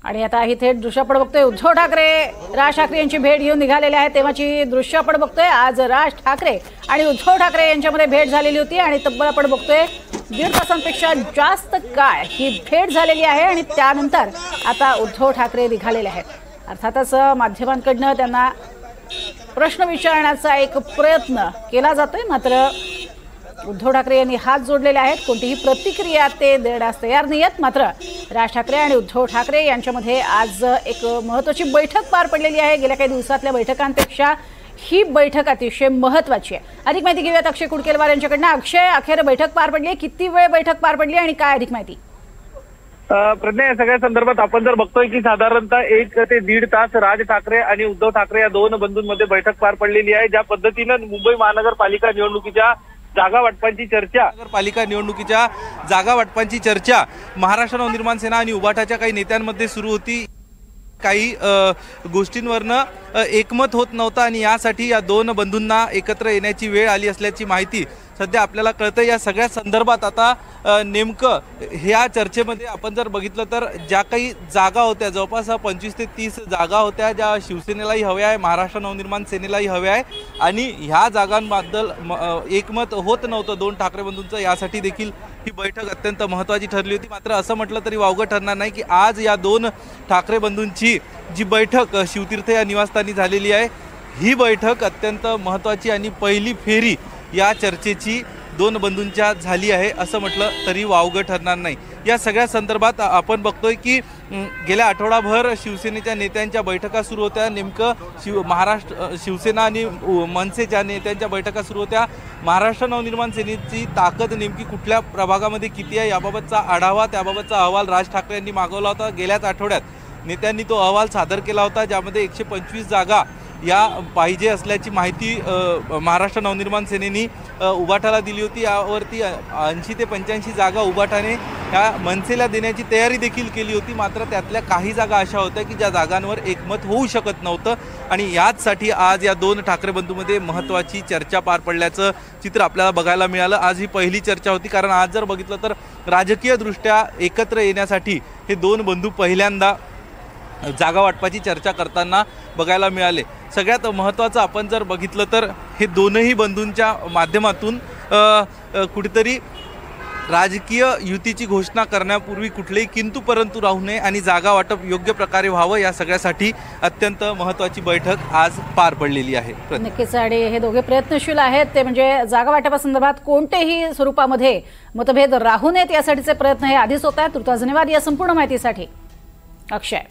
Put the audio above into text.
आणि आता ही थेट दृश्य आपण बघतोय उद्धव ठाकरे राज ठाकरे यांची भेट घेऊन निघालेले आहेत तेव्हाची दृश्य आपण बघतोय। आज राज ठाकरे आणि उद्धव ठाकरे यांच्यामध्ये भेट झालेली होती आणि तब्बल आपण बघतोय 1.5 तासांपेक्षा जास्त काळ ही भेट झालेली आहे आणि त्यानंतर आता उद्धव ठाकरे निघालेले आहेत। अर्थातच माध्यमांकडून त्यांना प्रश्न विचारण्याचा एक प्रयत्न केला जातोय, मात्र उद्धव ठाकरे यांनी हात जोडलेले आहेत, कोणतीही प्रतिक्रिया ते देण्यास तयार नाहीयेत। मात्र राज ठाकरे आणि उद्धव ठाकरे यांच्यामध्ये आज एक महत्त्वाची बैठक पार पडलेली आहे। गेल्या काही दिवसातल्या बैठकांपेक्षा ही बैठक अतिशय महत्त्वाची आहे। अधिक माहिती घेऊयात अक्षय कुडकेलवार यांच्याकडनं। अक्षय, अखेर बैठक पार पडली, किती वेळ बैठक पार पडली आणि काय अधिक माहिती? प्रज्ञा, या सगळ्या संदर्भात आपण जर बघतोय की साधारणतः 1 ते 1.5 तास राज ठाकरे आणि उद्धव ठाकरे या दोन बंधूंमध्ये बैठक पार पडलेली आहे। ज्या पद्धतीनं मुंबई महानगरपालिका निवडणुकीच्या जागा वाटपांची चर्चा महाराष्ट्र नवनिर्माण सेना आणि उभाटाच्या काही नेत्यांमध्ये सुरू होती। काही गोष्टींवरनं एकमत होत नव्हतं आणि यासाठी या दोन बंधूंना एकत्र येण्याची वेळ आली असल्याची माहिती सध्या आपल्याला कळतं। या सगळ्या संदर्भात आता नेमकं ह्या चर्चेमध्ये आपण जर बघितलं तर ज्या काही जागा होत्या, जवळपास 25 ते 30 जागा होत्या, ज्या शिवसेनेलाही हव्या आहे, महाराष्ट्र नवनिर्माण सेनेलाही हव्या आहे आणि ह्या जागांबद्दल एकमत होत नव्हतं दोन ठाकरे बंधूंचं। यासाठी देखील ही बैठक अत्यंत महत्त्वाची ठरली होती। मात्र असं म्हटलं तरी वावगं ठरणार नाही की आज या दोन ठाकरे बंधूंची जी बैठक शिवतीर्थ या निवासस्थानी झालेली आहे, ही बैठक अत्यंत महत्त्वाची आणि पहिली फेरी या चर्चेची दोन बंधूंच्या झाली आहे असं म्हटलं तरी वावगं ठरणार नाही। या सगळ्या संदर्भात आपण बघतोय की गेल्या आठवडाभर शिवसेनेच्या नेत्यांच्या बैठका सुरू होत्या। नेमकं महाराष्ट्र शिवसेना आणि मनसेच्या नेत्यांच्या बैठका सुरू होत्या। महाराष्ट्र नवनिर्माण सेनेची ताकद नेमकी कुठल्या प्रभागामध्ये किती आहे याबाबतचा आढावा, त्याबाबतचा अहवाल राज ठाकरे यांनी मागवला होता। गेल्याच आठवड्यात नेत्यांनी तो अहवाल सादर केला होता, ज्यामध्ये 125 जागा या पाहिजे असल्याची माहिती महाराष्ट्र नवनिर्माण सेनेनी उभाटाला दिली होती। यावरती 80 ते 85 जागा उभाटाने ह्या मनसेला देण्याची तयारी देखील केली होती। मात्र त्यातल्या काही जागा अशा होत्या की ज्या जागांवर एकमत होऊ शकत नव्हतं आणि याचसाठी आज या दोन ठाकरे बंधूंमध्ये महत्त्वाची चर्चा पार पडल्याचं चित्र आपल्याला बघायला मिळालं। आज ही पहिली चर्चा होती, कारण आज जर बघितलं तर राजकीयदृष्ट्या एकत्र येण्यासाठी हे दोन बंधू पहिल्यांदा जागा वाटपाची चर्चा करताना बघायला मिळाले। सगळ्यात महत्त्वाचं आपण जर बघितलं तर हे दोनही बंधूंच्या माध्यमातून कुठेतरी राजकीय युतीची घोषणा करण्यापूर्वी कुठलेही किंतु परंतु राहू नये आणि जागा वाटप योग्य प्रकारे व्हावं, या सगळ्यासाठी अत्यंत महत्त्वाची बैठक आज पार पडलेली आहे। नक्कीच, आणि हे दोघे प्रयत्नशील आहेत, ते म्हणजे जागा वाटपासंदर्भात कोणत्याही स्वरूपामध्ये मतभेद राहू नयेत यासाठीचे प्रयत्न हे आधीच होत आहेत। तुर्तास धन्यवाद या संपूर्ण माहितीसाठी अक्षय।